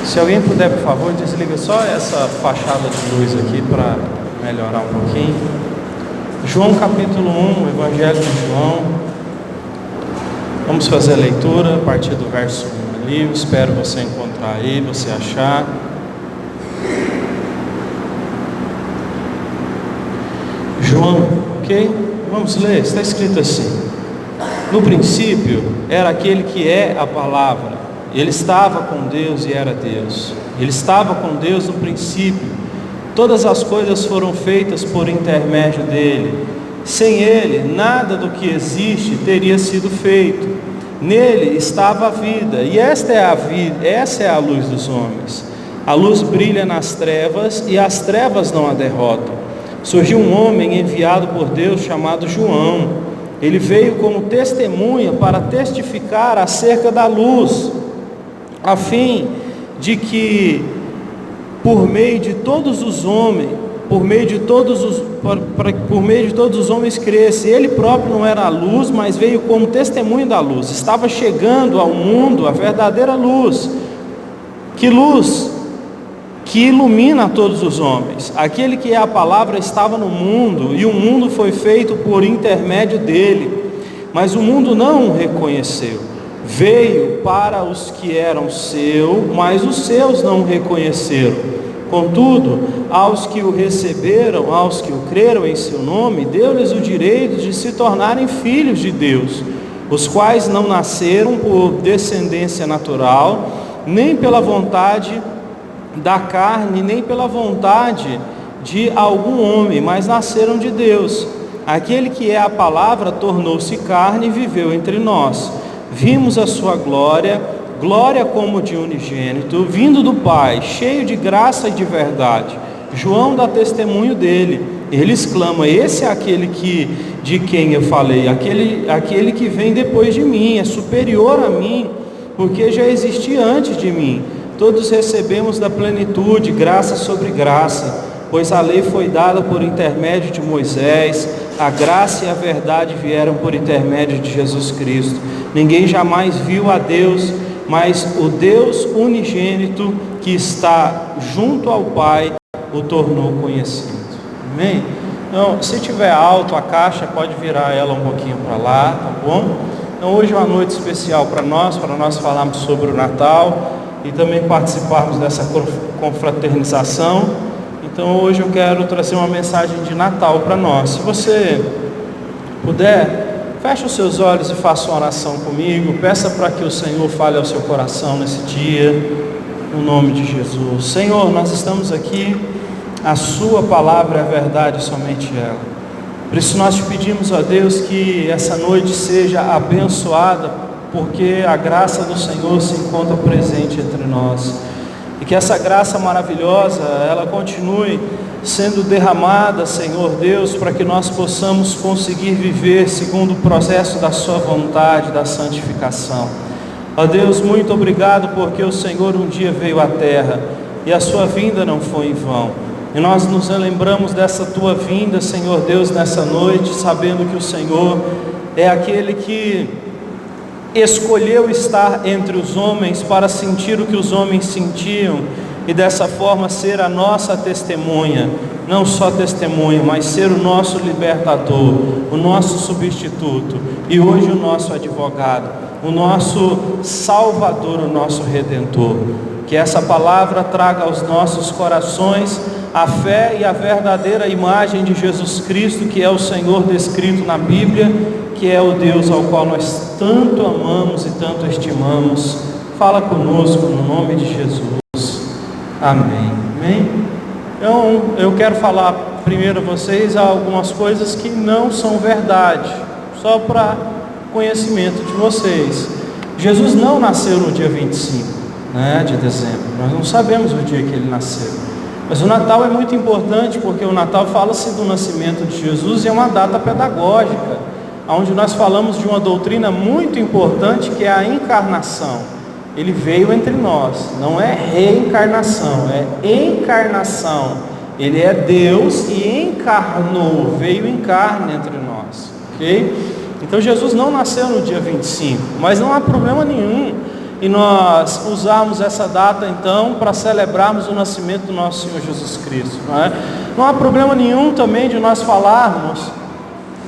Se alguém puder, por favor, desliga só essa fachada de luz aqui para melhorar um pouquinho. João capítulo 1, Evangelho de João. Vamos fazer a leitura a partir do verso 1 ali. Eu espero você encontrar aí, você achar. João, ok? Vamos ler, está escrito assim: no princípio era aquele que é a palavra. Ele estava com Deus e era Deus. Ele estava com Deus no princípio. Todas as coisas foram feitas por intermédio dele. Sem ele, nada do que existe teria sido feito. Nele estava a vida, e esta é a vida, essa é a luz dos homens. A luz brilha nas trevas, e as trevas não a derrotam. Surgiu um homem enviado por Deus chamado João. Ele veio como testemunha para testificar acerca da luz, a fim de que por meio de todos os homens cresce. Ele próprio não era a luz, mas veio como testemunho da luz. Estava chegando ao mundo a verdadeira luz, que ilumina a todos os homens. Aquele que é a palavra estava no mundo, e o mundo foi feito por intermédio dele, mas o mundo não o reconheceu. Veio para os que eram seus, mas os seus não o reconheceram. Contudo, aos que o receberam, aos que o creram em seu nome, deu-lhes o direito de se tornarem filhos de Deus, os quais não nasceram por descendência natural, nem pela vontade da carne, nem pela vontade de algum homem, mas nasceram de Deus. Aquele que é a palavra tornou-se carne e viveu entre nós. Vimos a sua glória, glória como de unigênito, vindo do Pai, cheio de graça e de verdade. João dá testemunho dele. Ele exclama: esse é aquele de quem eu falei, aquele que vem depois de mim, é superior a mim, porque já existia antes de mim. Todos recebemos da plenitude, graça sobre graça, pois a lei foi dada por intermédio de Moisés, a graça e a verdade vieram por intermédio de Jesus Cristo. Ninguém jamais viu a Deus, mas o Deus unigênito que está junto ao Pai o tornou conhecido. Amém? Então, se tiver alto a caixa, pode virar ela um pouquinho para lá, tá bom? Então, hoje é uma noite especial para nós falarmos sobre o Natal e também participarmos dessa confraternização. Então hoje eu quero trazer uma mensagem de Natal para nós. Se você puder, feche os seus olhos e faça uma oração comigo. Peça para que o Senhor fale ao seu coração nesse dia, no nome de Jesus. Senhor, nós estamos aqui, a sua palavra é a verdade, somente ela. Por isso nós te pedimos, ó Deus, que essa noite seja abençoada, porque a graça do Senhor se encontra presente entre nós, e que essa graça maravilhosa, ela continue sendo derramada, Senhor Deus, para que nós possamos conseguir viver segundo o processo da sua vontade, da santificação. Ó Deus, muito obrigado, porque o Senhor um dia veio à terra, e a sua vinda não foi em vão, e nós nos lembramos dessa tua vinda, Senhor Deus, nessa noite, sabendo que o Senhor é aquele que escolheu estar entre os homens para sentir o que os homens sentiam, e dessa forma ser a nossa testemunha, não só testemunha, mas ser o nosso libertador, o nosso substituto, e hoje o nosso advogado, o nosso salvador, o nosso redentor. Que essa palavra traga aos nossos corações a fé e a verdadeira imagem de Jesus Cristo, que é o Senhor descrito na Bíblia, que é o Deus ao qual nós tanto amamos e tanto estimamos. Fala conosco no nome de Jesus. Amém. Amém? Então, eu quero falar primeiro a vocês algumas coisas que não são verdade, só para conhecimento de vocês. Jesus não nasceu no dia 25, de dezembro. Nós não sabemos o dia que ele nasceu. Mas o Natal é muito importante, porque o Natal fala-se do nascimento de Jesus e é uma data pedagógica, onde nós falamos de uma doutrina muito importante, que é a encarnação. Ele veio entre nós, não é reencarnação, é encarnação. Ele é Deus e encarnou, veio em carne entre nós, ok? Então Jesus não nasceu no dia 25, mas não há problema nenhum e nós usarmos essa data então para celebrarmos o nascimento do nosso Senhor Jesus Cristo, não é? Não há problema nenhum também de nós falarmos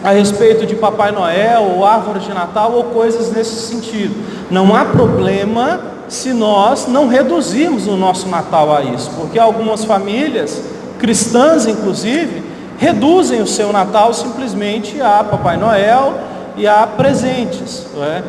a respeito de Papai Noel ou árvore de Natal ou coisas nesse sentido. Não há problema se nós não reduzirmos o nosso Natal a isso, porque algumas famílias cristãs inclusive reduzem o seu Natal simplesmente a Papai Noel e a presentes, não é?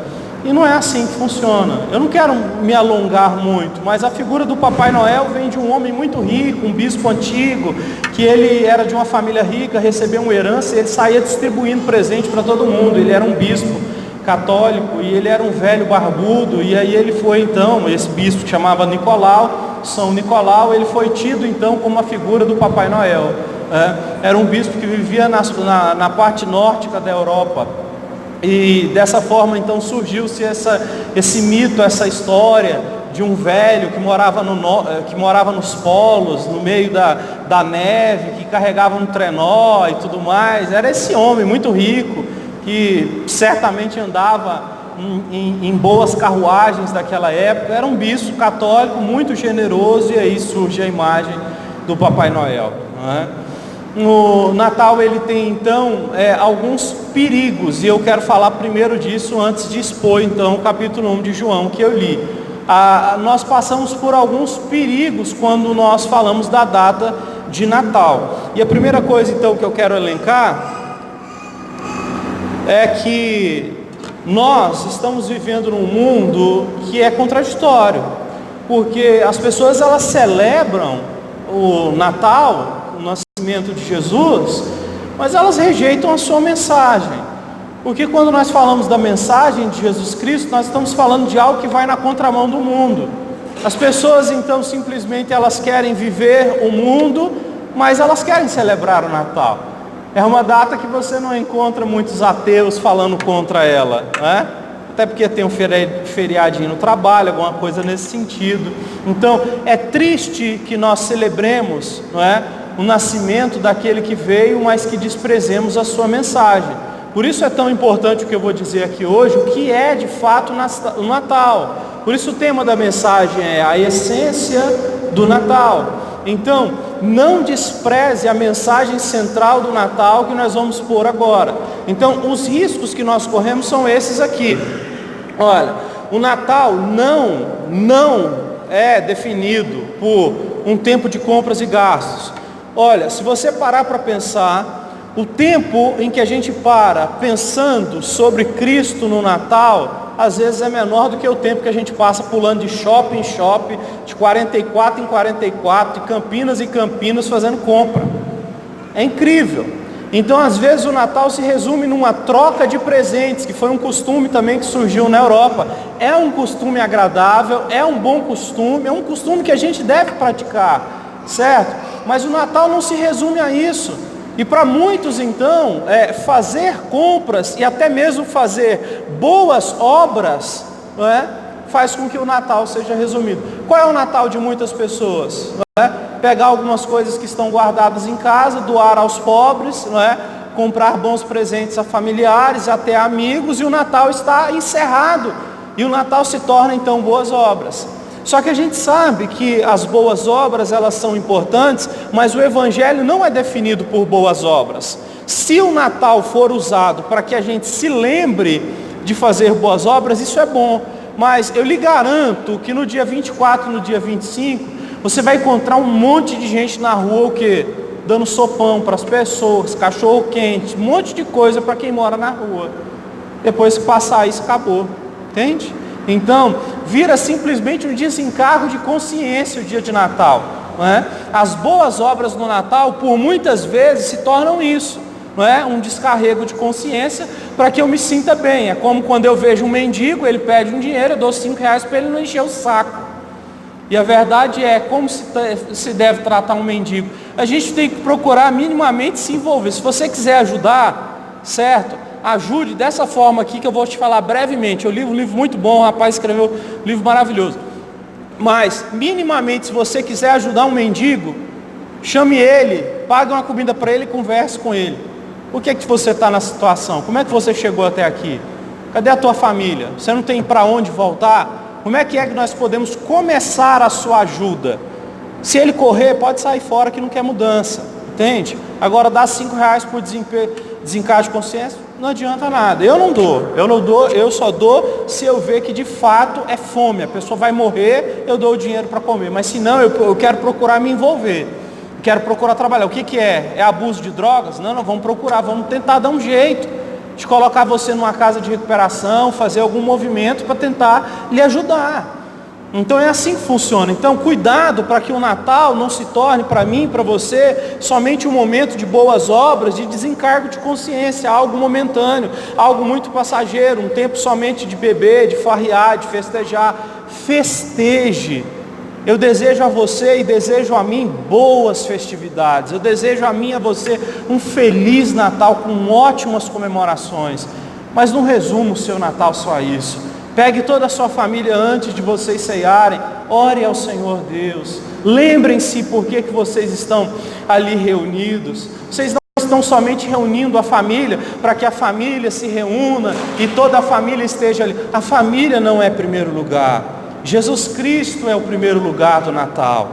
E não é assim que funciona. Eu não quero me alongar muito, mas a figura do Papai Noel vem de um homem muito rico, um bispo antigo, que ele era de uma família rica, recebeu uma herança e ele saía distribuindo presente para todo mundo. Ele era um bispo católico e ele era um velho barbudo, e aí ele foi então, esse bispo que chamava Nicolau, São Nicolau, ele foi tido então como a figura do Papai Noel. Era um bispo que vivia na parte nórdica da Europa. E dessa forma então surgiu-se esse mito, essa história de um velho que morava nos polos, no meio da neve, que carregava um trenó e tudo mais. Era esse homem muito rico, que certamente andava em boas carruagens daquela época. Era um bispo católico muito generoso, e aí surge a imagem do Papai Noel, não é? No Natal ele tem então alguns perigos, e eu quero falar primeiro disso antes de expor então o capítulo 1 de João que eu li. Nós passamos por alguns perigos quando nós falamos da data de Natal, e a primeira coisa então que eu quero elencar é que nós estamos vivendo num mundo que é contraditório, porque as pessoas elas celebram o Natal, o nascimento de Jesus, mas elas rejeitam a sua mensagem, porque quando nós falamos da mensagem de Jesus Cristo, nós estamos falando de algo que vai na contramão do mundo. As pessoas então simplesmente elas querem viver o mundo, mas elas querem celebrar o Natal. É uma data que você não encontra muitos ateus falando contra ela, né? Até porque tem um feriadinho no trabalho, alguma coisa nesse sentido. Então é triste que nós celebremos, não é, o nascimento daquele que veio, mas que desprezemos a sua mensagem. Por isso é tão importante o que eu vou dizer aqui hoje, o que é de fato o Natal. Por isso o tema da mensagem é a essência do Natal. Então, não despreze a mensagem central do Natal que nós vamos pôr agora. Então, os riscos que nós corremos são esses aqui. Olha, o Natal não é definido por um tempo de compras e gastos. Olha, se você parar para pensar, o tempo em que a gente para pensando sobre Cristo no Natal, às vezes é menor do que o tempo que a gente passa pulando de shopping em shopping, de 44 em 44, de Campinas em Campinas fazendo compra. É incrível. Então, às vezes o Natal se resume numa troca de presentes, que foi um costume também que surgiu na Europa. É um costume agradável, é um bom costume, é um costume que a gente deve praticar, certo? Mas o Natal não se resume a isso. E para muitos então, fazer compras e até mesmo fazer boas obras, não é, faz com que o Natal seja resumido. Qual é o Natal de muitas pessoas? Não é? Pegar algumas coisas que estão guardadas em casa, doar aos pobres, não é? Comprar bons presentes a familiares, até amigos, e o Natal está encerrado. E o Natal se torna então boas obras. Só que a gente sabe que as boas obras elas são importantes, mas o Evangelho não é definido por boas obras. Se o Natal for usado para que a gente se lembre de fazer boas obras, isso é bom. Mas eu lhe garanto que no dia 24, no dia 25, você vai encontrar um monte de gente na rua, o quê? Dando sopão para as pessoas, cachorro quente, um monte de coisa para quem mora na rua. Depois que passar isso, acabou. Entende? Então, vira simplesmente um desencargo de consciência o dia de Natal, não é? As boas obras no Natal, por muitas vezes, se tornam isso, não é? Um descarrego de consciência para que eu me sinta bem. É como quando eu vejo um mendigo, ele pede um dinheiro, eu dou R$5 para ele não encher o saco. E a verdade é, como se deve tratar um mendigo? A gente tem que procurar minimamente se envolver. Se você quiser ajudar, certo? Ajude dessa forma aqui que eu vou te falar brevemente. Eu li um livro muito bom, o rapaz escreveu um livro maravilhoso. Mas, minimamente, se você quiser ajudar um mendigo, chame ele, pague uma comida para ele e converse com ele. Por que você está na situação? Como é que você chegou até aqui? Cadê a tua família? Você não tem para onde voltar? como é que nós podemos começar a sua ajuda? Se ele correr, pode sair fora que não quer mudança, entende? Agora, dar R$5 por desencargo de consciência, não adianta nada. Eu não dou, eu só dou se eu ver que de fato é fome, a pessoa vai morrer, eu dou o dinheiro para comer, mas se não, eu quero procurar me envolver, quero procurar trabalhar. O que é? É abuso de drogas? Não, vamos procurar, vamos tentar dar um jeito de colocar você numa casa de recuperação, fazer algum movimento para tentar lhe ajudar. Então é assim que funciona. Então cuidado para que o Natal não se torne para mim, para você, somente um momento de boas obras, de desencargo de consciência, algo momentâneo, algo muito passageiro, um tempo somente de beber, de farrear, de festejar. Festeje. Eu desejo a você e desejo a mim boas festividades. Eu desejo a mim e a você um feliz Natal com ótimas comemorações. Mas não resuma o seu Natal só a isso. Pegue toda a sua família antes de vocês ceiarem, ore ao Senhor Deus, lembrem-se por que vocês estão ali reunidos. Vocês não estão somente reunindo a família para que a família se reúna e toda a família esteja ali. A família não é primeiro lugar, Jesus Cristo é o primeiro lugar do Natal.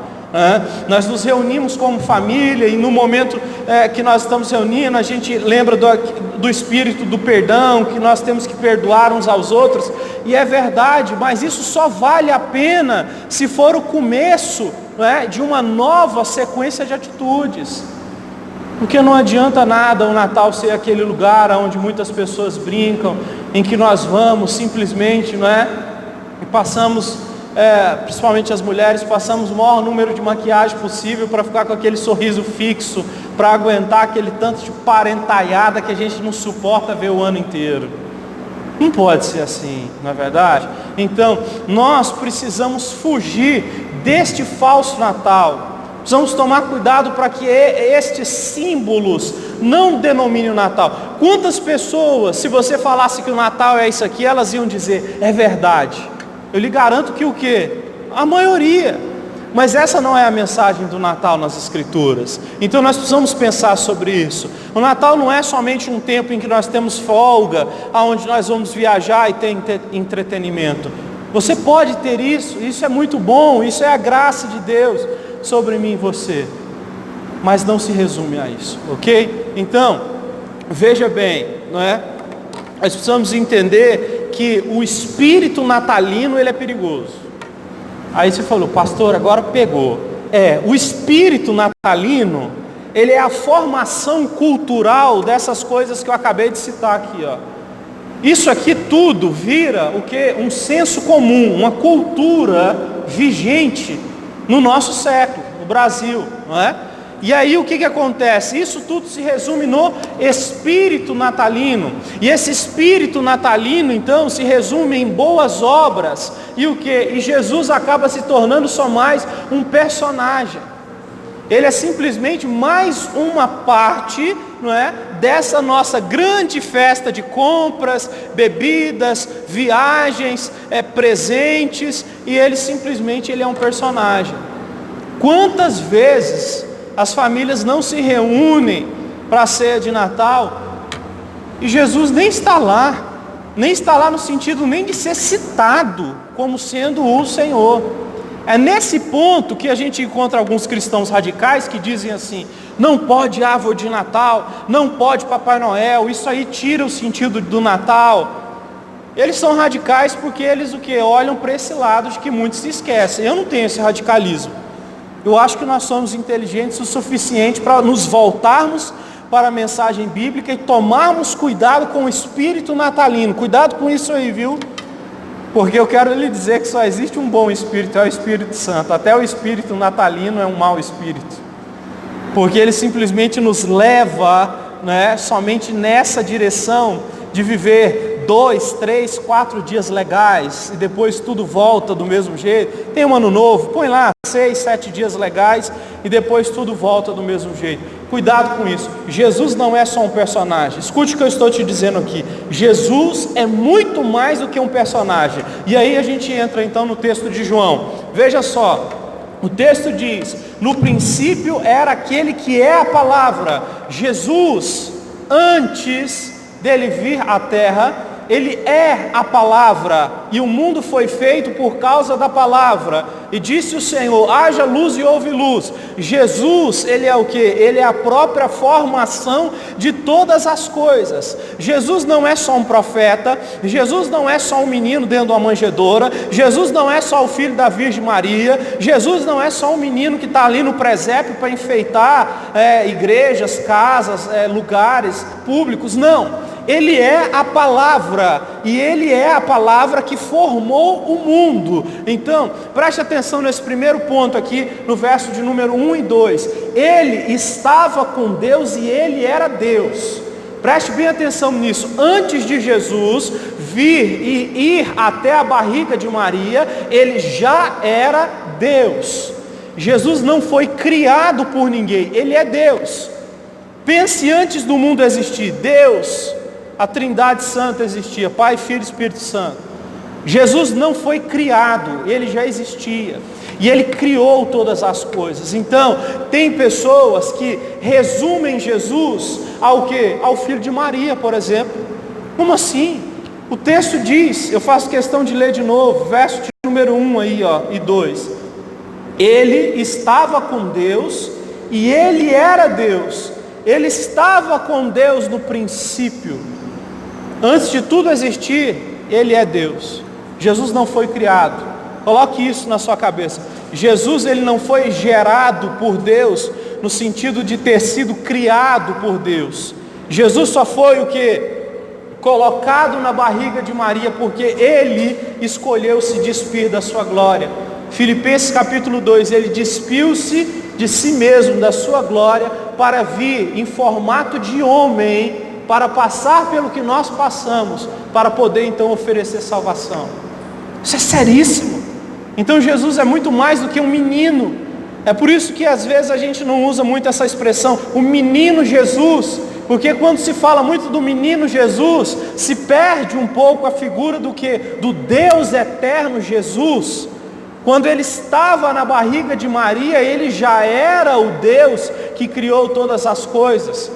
Nós nos reunimos como família e no momento que nós estamos reunindo, a gente lembra do espírito do perdão, que nós temos que perdoar uns aos outros, e é verdade, mas isso só vale a pena se for o começo de uma nova sequência de atitudes, porque não adianta nada o Natal ser aquele lugar onde muitas pessoas brincam, em que nós vamos simplesmente, e passamos, principalmente as mulheres, passamos o maior número de maquiagem possível para ficar com aquele sorriso fixo, para aguentar aquele tanto de parentalhada que a gente não suporta ver o ano inteiro. Não pode ser assim, não é verdade? Então, nós precisamos fugir deste falso Natal. Precisamos tomar cuidado para que estes símbolos não denominem o Natal. Quantas pessoas, se você falasse que o Natal é isso aqui, elas iam dizer, é verdade. Eu lhe garanto que o quê? A maioria. Mas essa não é a mensagem do Natal nas Escrituras. Então nós precisamos pensar sobre isso. O Natal não é somente um tempo em que nós temos folga, onde nós vamos viajar e ter entretenimento. Você pode ter isso é muito bom, isso é a graça de Deus sobre mim e você. Mas não se resume a isso, ok? Então, veja bem, nós precisamos entender que o espírito natalino ele é perigoso. Aí você falou, pastor, agora pegou. O espírito natalino, ele é a formação cultural dessas coisas que eu acabei de citar aqui, Isso aqui tudo vira o quê? Um senso comum, uma cultura vigente no nosso século, no Brasil, não é? E aí o que acontece? Isso tudo se resume no espírito natalino. E esse espírito natalino, então, se resume em boas obras. E o que? E Jesus acaba se tornando só mais um personagem. Ele é simplesmente mais uma parte, dessa nossa grande festa de compras, bebidas, viagens, presentes. E ele simplesmente é um personagem. Quantas vezes as famílias não se reúnem para a ceia de Natal e Jesus nem está lá no sentido nem de ser citado como sendo o Senhor. É nesse ponto que a gente encontra alguns cristãos radicais que dizem assim, não pode árvore de Natal, não pode Papai Noel, isso aí tira o sentido do Natal. Eles são radicais porque eles olham para esse lado de que muitos se esquecem. Eu não tenho esse radicalismo. Eu acho que nós somos inteligentes o suficiente para nos voltarmos para a mensagem bíblica e tomarmos cuidado com o espírito natalino. Cuidado com isso aí, viu? Porque eu quero lhe dizer que só existe um bom espírito, é o Espírito Santo. Até o espírito natalino é um mau espírito. Porque ele simplesmente nos leva, somente nessa direção de viver 2, 3, 4 dias legais e depois tudo volta do mesmo jeito. Tem um ano novo, põe lá 6, 7 dias legais e depois tudo volta do mesmo jeito. Cuidado com isso. Jesus não é só um personagem. Escute o que eu estou te dizendo aqui. Jesus é muito mais do que um personagem. E aí a gente entra então no texto de João. Veja só. O texto diz, no princípio era aquele que é a palavra. Jesus, antes dele vir à terra, Ele é a palavra, e o mundo foi feito por causa da palavra. E disse o Senhor: haja luz e houve luz. Jesus, ele é o que? Ele é a própria formação de todas as coisas. Jesus não é só um profeta, Jesus não é só um menino dentro de uma manjedoura, Jesus não é só o filho da Virgem Maria, Jesus não é só um menino que está ali no presépio para enfeitar igrejas, casas, lugares públicos. Não. Ele é a palavra, e Ele é a palavra que formou o mundo. Então, preste atenção nesse primeiro ponto aqui, no verso de número 1 e 2. Ele estava com Deus e Ele era Deus. Preste bem atenção nisso. Antes de Jesus vir e ir até a barriga de Maria, Ele já era Deus. Jesus não foi criado por ninguém, Ele é Deus. Pense antes do mundo existir, Deus, a Trindade Santa existia, Pai, Filho e Espírito Santo. Jesus não foi criado, Ele já existia, e Ele criou todas as coisas. Então, tem pessoas que resumem Jesus ao quê? Ao filho de Maria, por exemplo. Como assim? O texto diz, eu faço questão de ler de novo, verso de número 1 aí, e 2. Ele estava com Deus e Ele era Deus. Ele estava com Deus no princípio. Antes de tudo existir, Ele é Deus. Jesus não foi criado. Coloque isso na sua cabeça. Jesus, Ele não foi gerado por Deus no sentido de ter sido criado por Deus. Jesus só foi o que? Colocado na barriga de Maria, porque Ele escolheu se despir da sua glória. Filipenses capítulo 2, Ele despiu-se de si mesmo, da sua glória, para vir em formato de homem, para passar pelo que nós passamos, para poder então oferecer salvação. Isso é seríssimo. Então Jesus é muito mais do que um menino. É por isso que às vezes a gente não usa muito essa expressão, o menino Jesus, porque quando se fala muito do menino Jesus, se perde um pouco a figura do que? Do Deus eterno Jesus. Quando Ele estava na barriga de Maria, Ele já era o Deus que criou todas as coisas.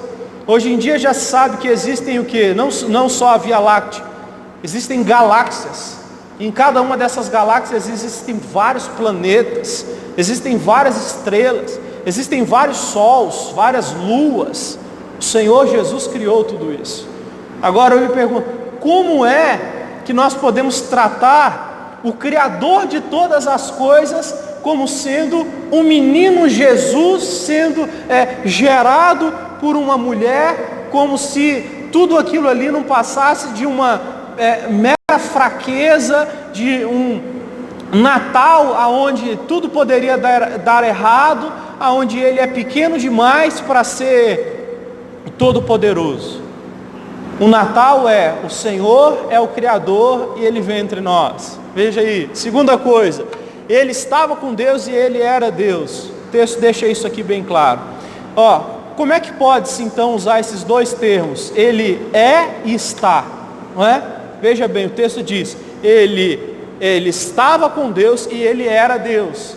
Hoje em dia já se sabe que existem o que? Não só a Via Láctea, existem galáxias. Em cada uma dessas galáxias existem vários planetas, existem várias estrelas, existem vários sols, várias luas. O Senhor Jesus criou tudo isso. Agora eu me pergunto, como é que nós podemos tratar o Criador de todas as coisas como sendo um menino Jesus, sendo gerado por uma mulher, como se tudo aquilo ali não passasse de uma mera fraqueza, de um Natal aonde tudo poderia dar errado, aonde Ele é pequeno demais para ser todo-poderoso. O Natal o Senhor é o Criador e Ele vem entre nós. Veja aí, segunda coisa, Ele estava com Deus e Ele era Deus. O texto deixa isso aqui bem claro. Como é que pode-se então usar esses dois termos? Ele é e está, não é? Veja bem, o texto diz, Ele estava com Deus e Ele era Deus.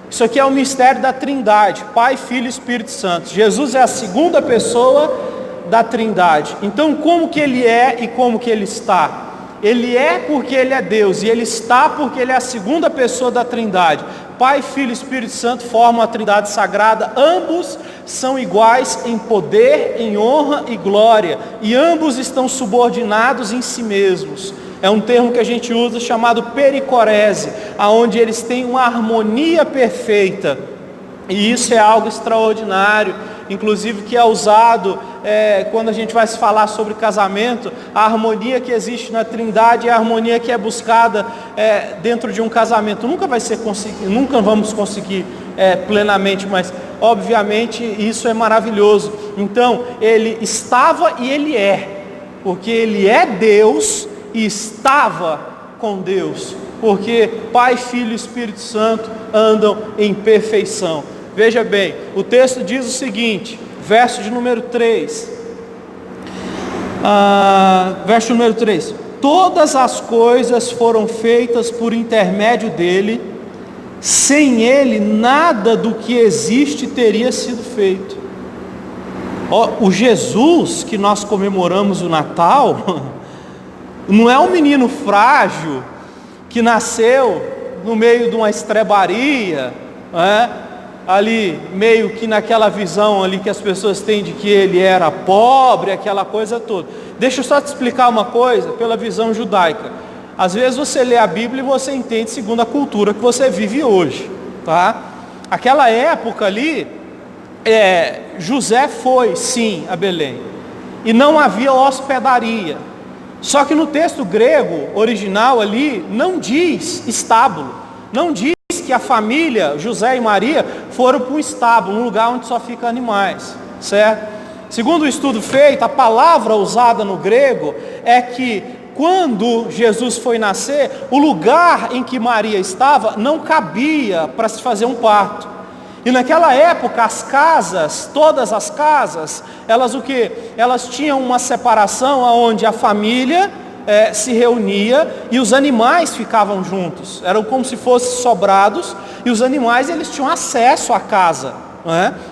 Isso aqui é o mistério da Trindade, Pai, Filho e Espírito Santo. Jesus é a segunda pessoa da Trindade. Então como que Ele é e como que Ele está? Ele é porque Ele é Deus, e Ele está porque Ele é a segunda pessoa da Trindade. Pai, Filho e Espírito Santo formam a Trindade Sagrada. Ambos são iguais em poder, em honra e glória, e ambos estão subordinados em si mesmos. É um termo que a gente usa chamado pericorese, aonde eles têm uma harmonia perfeita, e isso é algo extraordinário, inclusive que é usado quando a gente vai se falar sobre casamento. A harmonia que existe na Trindade é a harmonia que é buscada dentro de um casamento. Nunca vamos conseguir plenamente, mas obviamente isso é maravilhoso. Então Ele estava e Ele é, porque Ele é Deus e estava com Deus, porque Pai, Filho e Espírito Santo andam em perfeição. Veja bem, o texto diz o seguinte, verso de número 3, verso número 3, todas as coisas foram feitas por intermédio dele, sem ele nada do que existe teria sido feito. O Jesus que nós comemoramos o Natal, Não é um menino frágil que nasceu no meio de uma estrebaria, ali meio que naquela visão ali que as pessoas têm de que ele era pobre, aquela coisa toda. Deixa eu só te explicar uma coisa pela visão judaica. Às vezes você lê a Bíblia e você entende segundo a cultura que você vive hoje, tá? Aquela época ali, José foi sim a Belém e não havia hospedaria. Só que no texto grego original ali não diz estábulo, não diz que a família José e Maria foram para um estábulo, um lugar onde só ficam animais, certo? Segundo o estudo feito, a palavra usada no grego é que quando Jesus foi nascer, o lugar em que Maria estava não cabia para se fazer um parto. E naquela época as casas, todas as casas, elas o quê? Elas tinham uma separação onde a família se reunia e os animais ficavam juntos. Eram como se fossem sobrados e os animais eles tinham acesso à casa.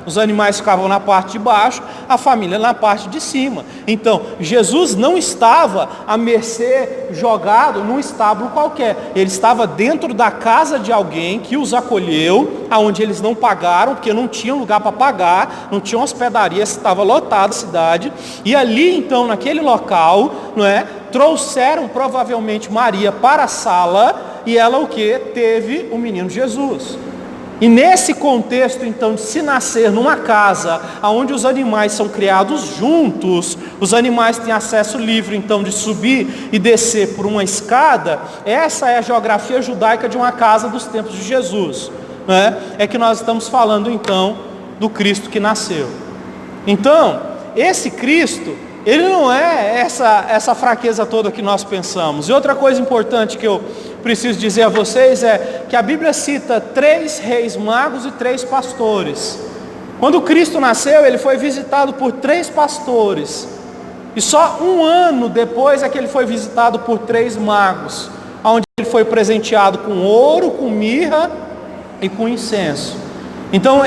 Os animais ficavam na parte de baixo, a família na parte de cima. Então, Jesus não estava à mercê, jogado num estábulo qualquer. Ele estava dentro da casa de alguém que os acolheu, aonde eles não pagaram, porque não tinham lugar para pagar, não tinha hospedaria, estava lotada a cidade. E ali, então, naquele local, trouxeram provavelmente Maria para a sala, e ela o que? Teve o menino Jesus. E nesse contexto, então, de se nascer numa casa onde os animais são criados juntos, os animais têm acesso livre, então, de subir e descer por uma escada, essa é a geografia judaica de uma casa dos tempos de Jesus. É que nós estamos falando, então, do Cristo que nasceu. Então, esse Cristo, ele não é essa fraqueza toda que nós pensamos. E outra coisa importante que eu preciso dizer a vocês é que a Bíblia cita 3 reis magos e 3 pastores. Quando Cristo nasceu, ele foi visitado por 3 pastores. E só um ano depois é que ele foi visitado por 3 magos, onde ele foi presenteado com ouro, com mirra e com incenso. Então,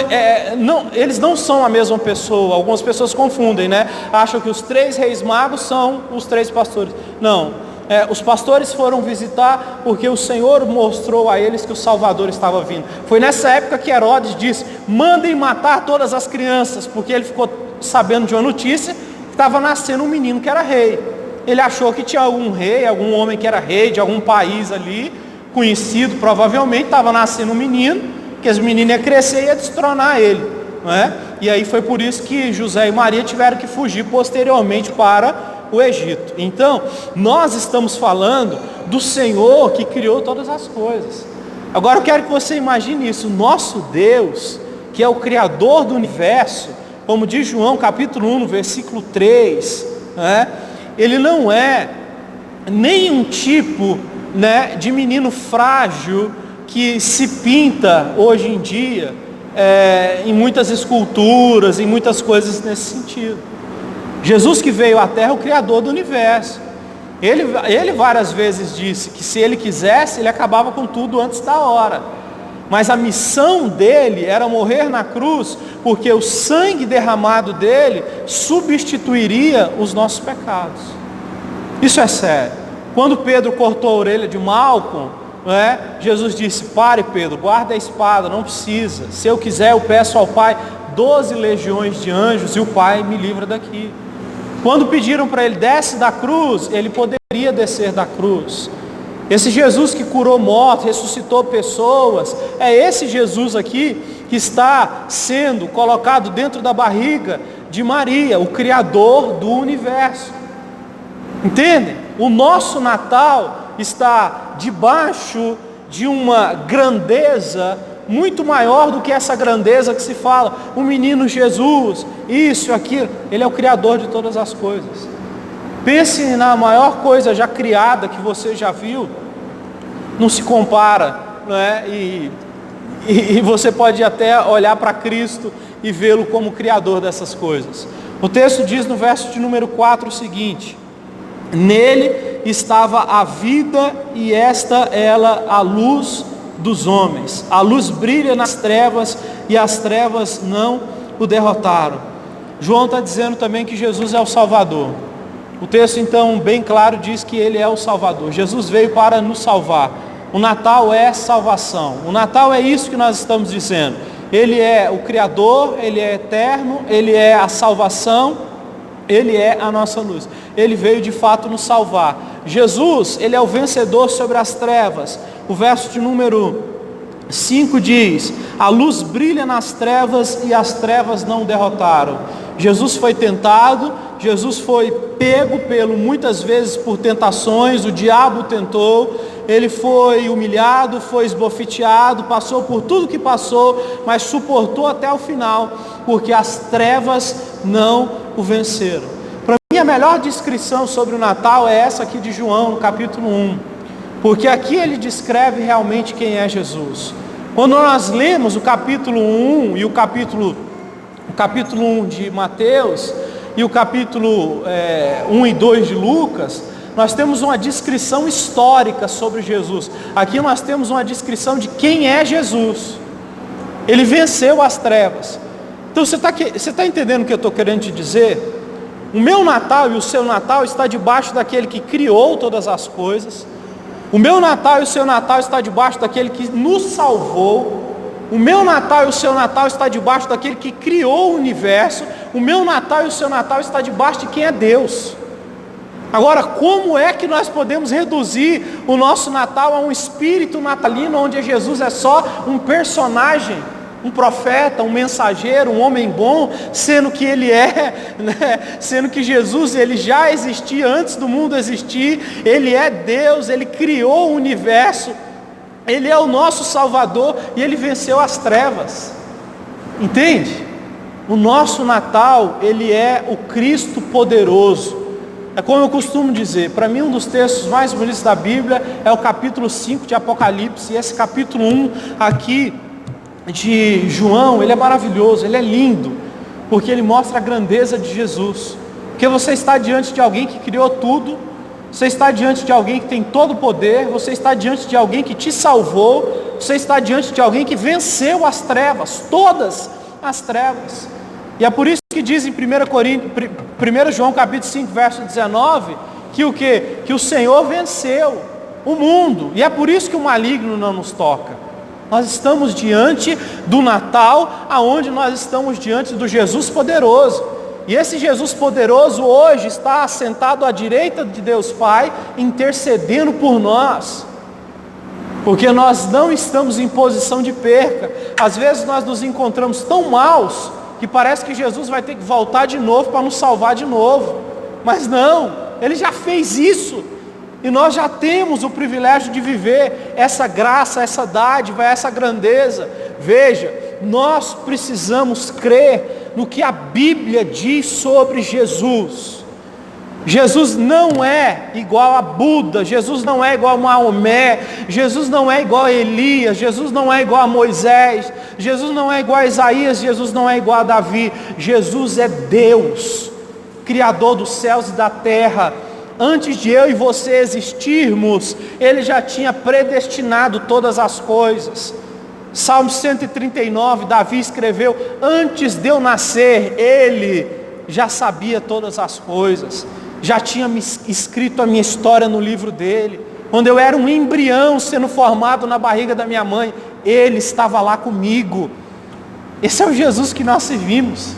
eles não são a mesma pessoa. Algumas pessoas confundem, acham que os 3 reis magos são os 3 pastores. Não. Os pastores foram visitar porque o Senhor mostrou a eles que o Salvador estava vindo. Foi nessa época que Herodes disse: mandem matar todas as crianças, porque ele ficou sabendo de uma notícia que estava nascendo um menino que era rei. Ele achou que tinha algum rei, algum homem que era rei de algum país ali, conhecido provavelmente, estava nascendo um menino, que esse menino ia crescer e ia destronar ele. E aí foi por isso que José e Maria tiveram que fugir posteriormente para o Egito. Então, nós estamos falando do Senhor que criou todas as coisas. Agora eu quero que você imagine isso. O nosso Deus, que é o Criador do universo, como diz João capítulo 1, versículo 3, ele não é nenhum tipo de menino frágil que se pinta hoje em dia em muitas esculturas, em muitas coisas nesse sentido. Jesus que veio à terra é o Criador do universo. Ele várias vezes disse que se ele quisesse, ele acabava com tudo antes da hora. Mas a missão dele era morrer na cruz, porque o sangue derramado dele substituiria os nossos pecados. Isso é sério. Quando Pedro cortou a orelha de Malco, Jesus disse: pare, Pedro, guarda a espada, não precisa. Se eu quiser, eu peço ao Pai 12 legiões de anjos e o Pai me livra daqui. Quando pediram para ele: desce da cruz, ele poderia descer da cruz. Esse Jesus que curou mortos, ressuscitou pessoas, é esse Jesus aqui que está sendo colocado dentro da barriga de Maria, o Criador do universo. Entendem? O nosso Natal está debaixo de uma grandeza muito maior do que essa grandeza que se fala. O menino Jesus, isso, aquilo. Ele é o Criador de todas as coisas. Pense na maior coisa já criada que você já viu. Não se compara, E você pode até olhar para Cristo e vê-lo como Criador dessas coisas. O texto diz no verso de número 4 o seguinte: nele estava a vida, e esta ela a luz dos homens. A luz brilha nas trevas, e as trevas não o derrotaram. João está dizendo também que Jesus é o Salvador. O texto então bem claro diz que Ele é o Salvador. Jesus veio para nos salvar. O Natal é salvação. O Natal é isso que nós estamos dizendo. Ele é o Criador, Ele é eterno, Ele é a salvação, Ele é a nossa luz. Ele veio de fato nos salvar. Jesus, Ele é o vencedor sobre as trevas. O verso de número 5 diz: a luz brilha nas trevas e as trevas não o derrotaram. Jesus foi tentado, Jesus foi pego muitas vezes por tentações, o diabo tentou, Ele foi humilhado, foi esbofeteado, passou por tudo que passou, mas suportou até o final, porque as trevas não o venceram. Para mim a melhor descrição sobre o Natal é essa aqui de João, no capítulo 1, porque aqui ele descreve realmente quem é Jesus. Quando nós lemos o capítulo 1 e o capítulo 1 de Mateus e o capítulo 1 e 2 de Lucas, nós temos uma descrição histórica sobre Jesus. Aqui nós temos uma descrição de quem é Jesus. Ele venceu as trevas. Então você está entendendo o que eu estou querendo te dizer? O meu Natal e o seu Natal está debaixo daquele que criou todas as coisas. O meu Natal e o seu Natal está debaixo daquele que nos salvou. O meu Natal e o seu Natal está debaixo daquele que criou o universo. O meu Natal e o seu Natal está debaixo de quem é Deus. Agora, como é que nós podemos reduzir o nosso Natal a um espírito natalino, onde Jesus é só um personagem, um profeta, um mensageiro, um homem bom, sendo que Ele sendo que Jesus, Ele já existia antes do mundo existir, Ele é Deus, Ele criou o universo, Ele é o nosso Salvador e Ele venceu as trevas. Entende? O nosso Natal, ele é o Cristo poderoso. É como eu costumo dizer, para mim um dos textos mais bonitos da Bíblia é o capítulo 5 de Apocalipse, e esse capítulo 1 aqui de João, ele é maravilhoso, ele é lindo, porque ele mostra a grandeza de Jesus. Porque você está diante de alguém que criou tudo, você está diante de alguém que tem todo o poder, você está diante de alguém que te salvou, você está diante de alguém que venceu as trevas, todas as trevas. E é por isso que diz em 1 João capítulo 5, verso 19, que o quê? Que o Senhor venceu o mundo, e é por isso que o maligno não nos toca. Nós estamos diante do Natal, aonde nós estamos diante do Jesus poderoso. E esse Jesus poderoso hoje está assentado à direita de Deus Pai, intercedendo por nós. Porque nós não estamos em posição de perca. Às vezes nós nos encontramos tão maus, que parece que Jesus vai ter que voltar de novo para nos salvar de novo. Mas não, Ele já fez isso. E nós já temos o privilégio de viver essa graça, essa dádiva, essa grandeza. Veja, nós precisamos crer no que a Bíblia diz sobre Jesus. Jesus não é igual a Buda, Jesus não é igual a Maomé, Jesus não é igual a Elias, Jesus não é igual a Moisés, Jesus não é igual a Isaías, Jesus não é igual a Davi. Jesus é Deus, Criador dos céus e da terra. Antes de eu e você existirmos, Ele já tinha predestinado todas as coisas. Salmo 139, Davi escreveu: antes de eu nascer, Ele já sabia todas as coisas, já tinha escrito a minha história no livro dele. Quando eu era um embrião sendo formado na barriga da minha mãe, Ele estava lá comigo. Esse é o Jesus que nós servimos.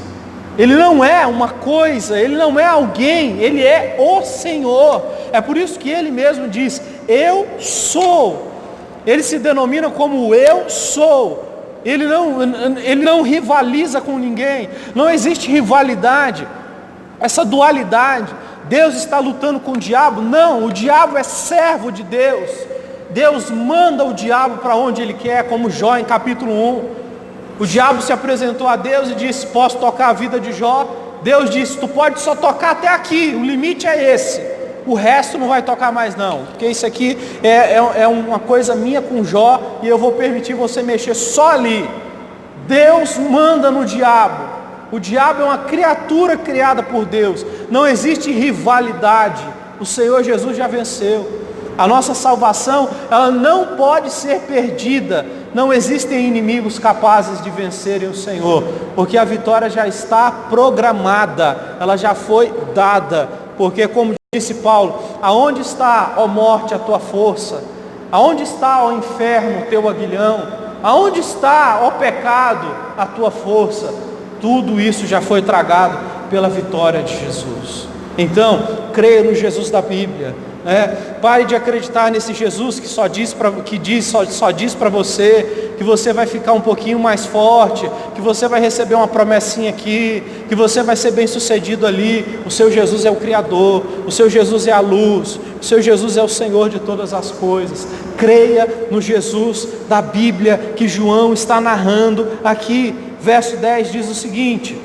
Ele não é uma coisa, Ele não é alguém, Ele é o Senhor. É por isso que Ele mesmo diz: eu sou. Ele se denomina como eu sou. Ele não rivaliza com ninguém. Não existe rivalidade, essa dualidade. Deus está lutando com o diabo? Não, o diabo é servo de Deus. Deus manda o diabo para onde Ele quer, como Jó em capítulo 1. O diabo se apresentou a Deus e disse: posso tocar a vida de Jó? Deus disse: tu pode só tocar até aqui, o limite é esse, o resto não vai tocar mais não, porque isso aqui é uma coisa minha com Jó, e eu vou permitir você mexer só ali. Deus manda no diabo. O diabo é uma criatura criada por Deus, não existe rivalidade. O Senhor Jesus já venceu. A nossa salvação, ela não pode ser perdida. Não existem inimigos capazes de vencerem o Senhor, porque a vitória já está programada, ela já foi dada. porque como disse Paulo, aonde está, ó morte, a tua força? Aonde está, ó inferno, o teu aguilhão? Aonde está, ó pecado, a tua força? Tudo isso já foi tragado pela vitória de Jesus. Então, creia no Jesus da Bíblia. Pare de acreditar nesse Jesus que só diz para você que você vai ficar um pouquinho mais forte, que você vai receber uma promessinha aqui, que você vai ser bem sucedido ali. O seu Jesus é o Criador, o seu Jesus é a luz, o seu Jesus é o Senhor de todas as coisas. Creia no Jesus da Bíblia que João está narrando aqui. Verso 10 diz o seguinte: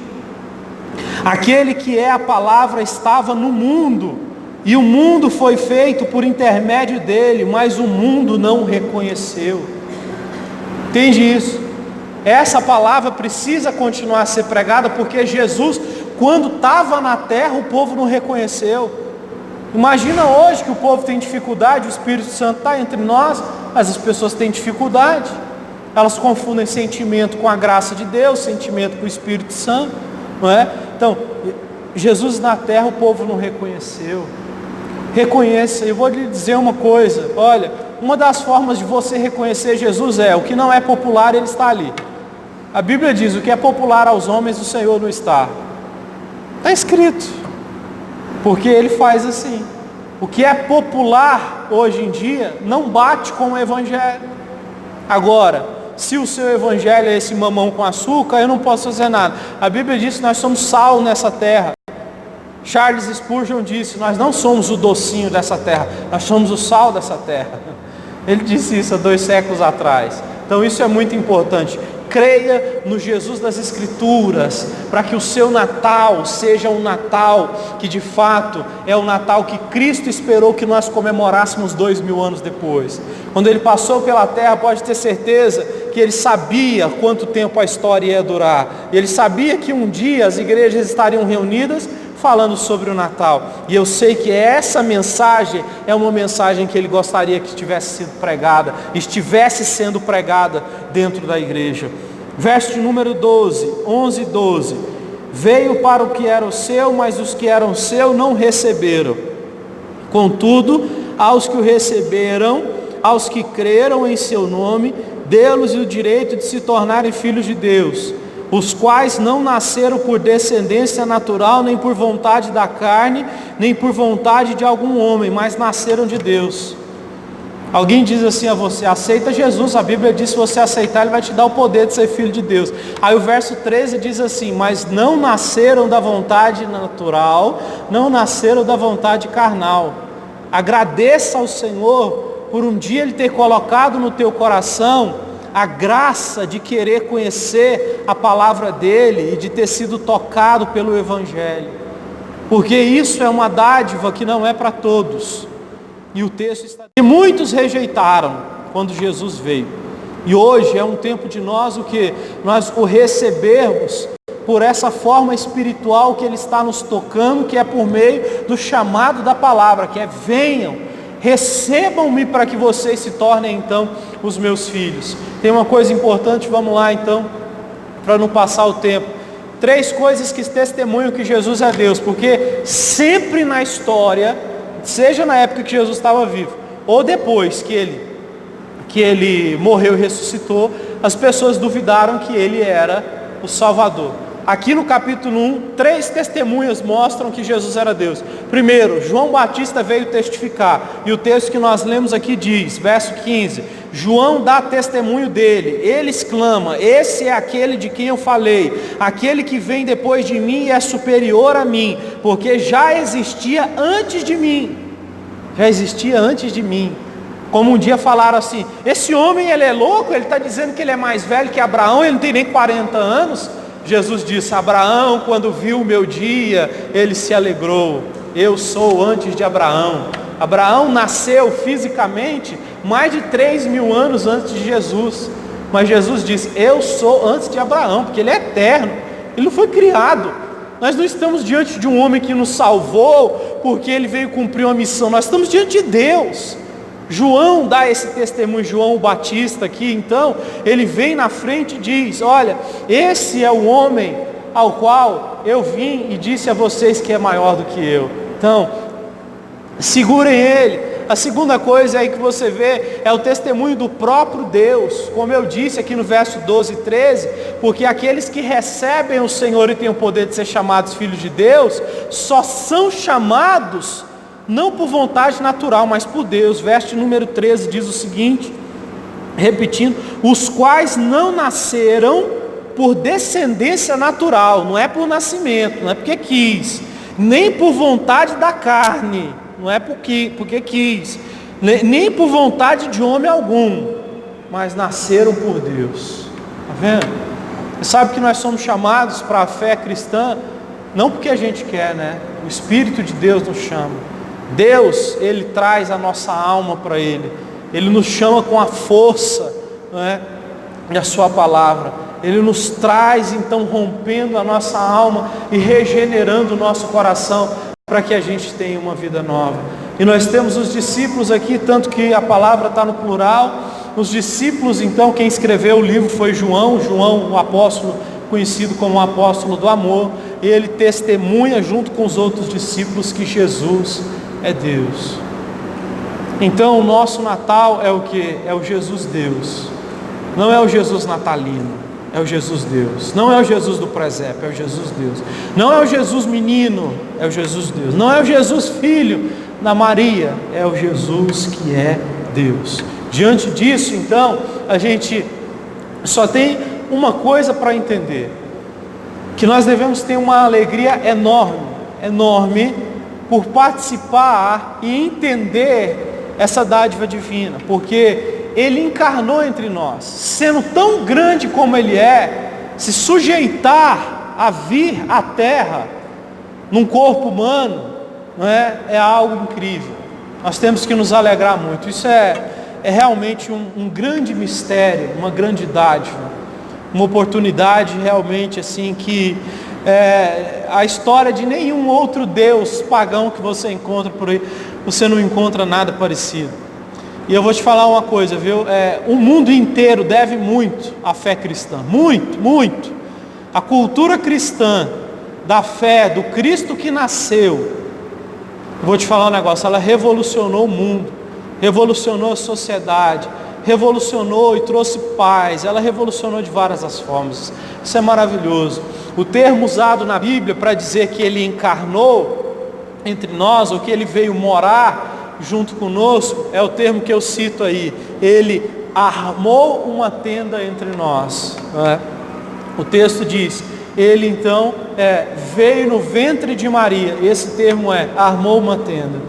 aquele que é a palavra estava no mundo, e o mundo foi feito por intermédio dele, mas o mundo não o reconheceu. Entende isso? Essa palavra precisa continuar a ser pregada, porque Jesus, quando estava na terra, o povo não reconheceu. Imagina hoje que o povo tem dificuldade, o Espírito Santo está entre nós, mas as pessoas têm dificuldade. Elas confundem sentimento com a graça de Deus, sentimento com o Espírito Santo, não é? Então, Jesus na terra, o povo não reconheceu. Reconheça. Eu vou lhe dizer uma coisa, olha, uma das formas de você reconhecer Jesus o que não é popular, ele está ali. A Bíblia diz, o que é popular aos homens, o Senhor não está. Está escrito, porque ele faz assim. O que é popular hoje em dia, não bate com o Evangelho. Agora, se o seu Evangelho é esse mamão com açúcar, eu não posso fazer nada. A Bíblia diz que nós somos sal nessa terra. Charles Spurgeon disse, nós não somos o docinho dessa terra, nós somos o sal dessa terra. Ele disse isso há 2 séculos atrás. Então isso é muito importante. Creia no Jesus das Escrituras, para que o seu Natal seja um Natal que de fato é o Natal que Cristo esperou que nós comemorássemos 2000 anos depois. Quando ele passou pela terra, pode ter certeza que ele sabia quanto tempo a história ia durar. Ele sabia que um dia as igrejas estariam reunidas falando sobre o Natal, e eu sei que essa mensagem é uma mensagem que ele gostaria que estivesse sendo pregada dentro da igreja. Verso de número 11 e 12, veio para o que era o seu, mas os que eram seu não receberam. Contudo, aos que o receberam, aos que creram em seu nome, deu-lhes o direito de se tornarem filhos de Deus, os quais não nasceram por descendência natural, nem por vontade da carne, nem por vontade de algum homem, mas nasceram de Deus. Alguém diz assim a você, aceita Jesus, a Bíblia diz, se você aceitar, Ele vai te dar o poder de ser filho de Deus. Aí o verso 13 diz assim, mas não nasceram da vontade natural, não nasceram da vontade carnal. Agradeça ao Senhor por um dia Ele ter colocado no teu coração a graça de querer conhecer a palavra dEle e de ter sido tocado pelo Evangelho, porque isso é uma dádiva que não é para todos. E o texto está... E muitos rejeitaram quando Jesus veio, e hoje é um tempo de nós nós o recebermos por essa forma espiritual que Ele está nos tocando, que é por meio do chamado da palavra, que é venham, recebam-me para que vocês se tornem então os meus filhos. Tem uma coisa importante, vamos lá então, para não passar o tempo. 3 coisas que testemunham que Jesus é Deus, porque sempre na história, seja na época que Jesus estava vivo, ou depois que ele morreu e ressuscitou, as pessoas duvidaram que ele era o Salvador. Aqui no capítulo 1, 3 testemunhas mostram que Jesus era Deus. Primeiro, João Batista veio testificar, e o texto que nós lemos aqui diz, verso 15, João dá testemunho dele, ele exclama, esse é aquele de quem eu falei, aquele que vem depois de mim é superior a mim, porque já existia antes de mim. Como um dia falaram assim, esse homem ele é louco, ele está dizendo que ele é mais velho que Abraão, ele não tem nem 40 anos. Jesus disse, Abraão quando viu o meu dia, ele se alegrou, eu sou antes de Abraão. Abraão nasceu fisicamente mais de 3.000 anos antes de Jesus, mas Jesus disse, eu sou antes de Abraão, porque ele é eterno, ele não foi criado. Nós não estamos diante de um homem que nos salvou, porque ele veio cumprir uma missão, nós estamos diante de Deus. João dá esse testemunho, João o Batista aqui, então, ele vem na frente e diz, olha, esse é o homem ao qual eu vim e disse a vocês que é maior do que eu. Então, segurem ele. A segunda coisa aí que você vê é o testemunho do próprio Deus, como eu disse aqui no verso 12 e 13, porque aqueles que recebem o Senhor e têm o poder de ser chamados filhos de Deus, só são chamados não por vontade natural, mas por Deus. Verso número 13 diz o seguinte, repetindo, os quais não nasceram por descendência natural, não é por nascimento, não é porque quis, nem por vontade da carne, não é porque quis, nem por vontade de homem algum, mas nasceram por Deus. Está vendo? Você sabe que nós somos chamados para a fé cristã, não porque a gente quer, né? O Espírito de Deus nos chama. Deus, Ele traz a nossa alma para Ele. Ele nos chama com a força, né, da sua palavra. Ele nos traz então rompendo a nossa alma e regenerando o nosso coração, para que a gente tenha uma vida nova. E nós temos os discípulos aqui, tanto que a palavra está no plural. Os discípulos, então, quem escreveu o livro foi João, o apóstolo, conhecido como o apóstolo do amor. Ele testemunha junto com os outros discípulos que Jesus é Deus. Então o nosso Natal é o que? É o Jesus Deus. Não é o Jesus natalino, é o Jesus Deus. Não é o Jesus do presépio, é o Jesus Deus. Não é o Jesus menino, é o Jesus Deus. Não é o Jesus filho da Maria, é o Jesus que é Deus. Diante disso, então, a gente só tem uma coisa para entender, que nós devemos ter uma alegria enorme, por participar e entender essa dádiva divina, porque Ele encarnou entre nós, sendo tão grande como Ele é, se sujeitar a vir à terra, num corpo humano, não é? É algo incrível. Nós temos que nos alegrar muito. Isso é realmente um grande mistério, uma grande dádiva, uma oportunidade realmente assim que a história de nenhum outro Deus pagão que você encontra por aí, você não encontra nada parecido. E eu vou te falar uma coisa, viu? O mundo inteiro deve muito à fé cristã, muito. A cultura cristã, da fé, do Cristo que nasceu, eu vou te falar um negócio, ela revolucionou o mundo, revolucionou a sociedade, revolucionou e trouxe paz, ela revolucionou de várias as formas. Isso é maravilhoso. O termo usado na Bíblia para dizer que Ele encarnou entre nós, ou que Ele veio morar junto conosco, é o termo que eu cito aí. Ele armou uma tenda entre nós, não é? O texto diz, Ele então veio no ventre de Maria. Esse termo armou uma tenda,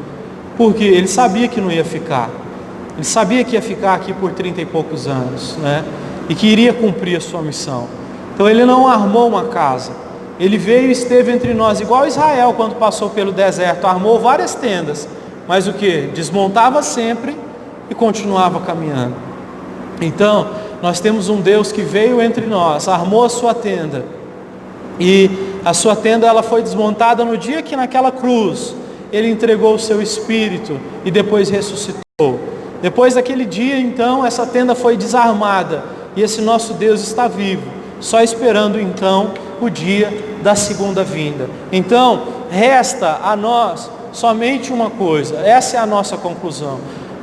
porque Ele sabia que não ia ficar. Ele sabia que ia ficar aqui por 30 e poucos anos, né? E que iria cumprir a sua missão. Então Ele não armou uma casa. Ele veio e esteve entre nós, igual Israel quando passou pelo deserto. Armou várias tendas, mas o que? Desmontava sempre e continuava caminhando. Então, nós temos um Deus que veio entre nós, armou a sua tenda. E a sua tenda ela foi desmontada no dia que naquela cruz Ele entregou o seu Espírito e depois ressuscitou. Depois daquele dia, então, essa tenda foi desarmada e esse nosso Deus está vivo, só esperando então o dia da segunda vinda. Então, resta a nós somente uma coisa, essa é a nossa conclusão.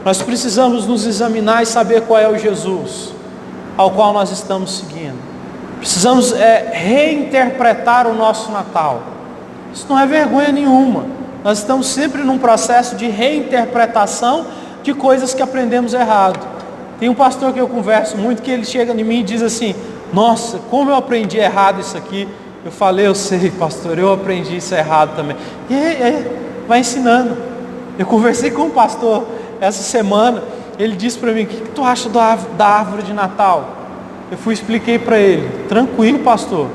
Nós precisamos nos examinar e saber qual é o Jesus ao qual nós estamos seguindo. Precisamos reinterpretar o nosso Natal. Isso não é vergonha nenhuma. Nós estamos sempre num processo de reinterpretação de coisas que aprendemos errado. Tem um pastor que eu converso muito, que ele chega em mim e diz assim, nossa, como eu aprendi errado isso aqui. Eu falei, eu sei, pastor, eu aprendi isso errado também. E vai ensinando. Eu conversei com um pastor essa semana, ele disse para mim, o que tu acha da árvore de Natal? Eu expliquei para ele, tranquilo, pastor,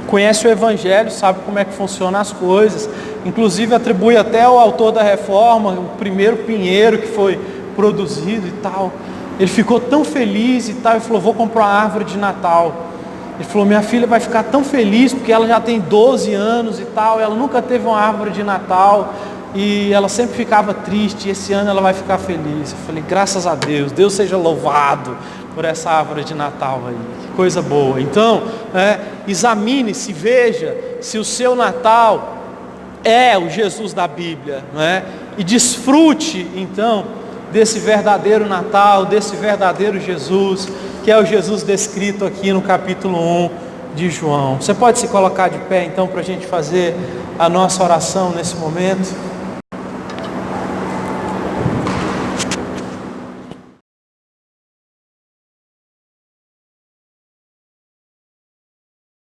conhece o Evangelho, sabe como é que funcionam as coisas, inclusive atribui até ao autor da reforma, o primeiro pinheiro que foi produzido e tal. Ele ficou tão feliz e tal, ele falou, vou comprar uma árvore de Natal. Ele falou, minha filha vai ficar tão feliz, porque ela já tem 12 anos e tal, ela nunca teve uma árvore de Natal, e ela sempre ficava triste, e esse ano ela vai ficar feliz. Eu falei, graças a Deus, Deus seja louvado por essa árvore de Natal aí, que coisa boa. Então, examine-se, veja se o seu Natal é o Jesus da Bíblia, não é? E desfrute então desse verdadeiro Natal, desse verdadeiro Jesus, que é o Jesus descrito aqui no capítulo 1 de João. Você pode se colocar de pé então para a gente fazer a nossa oração nesse momento?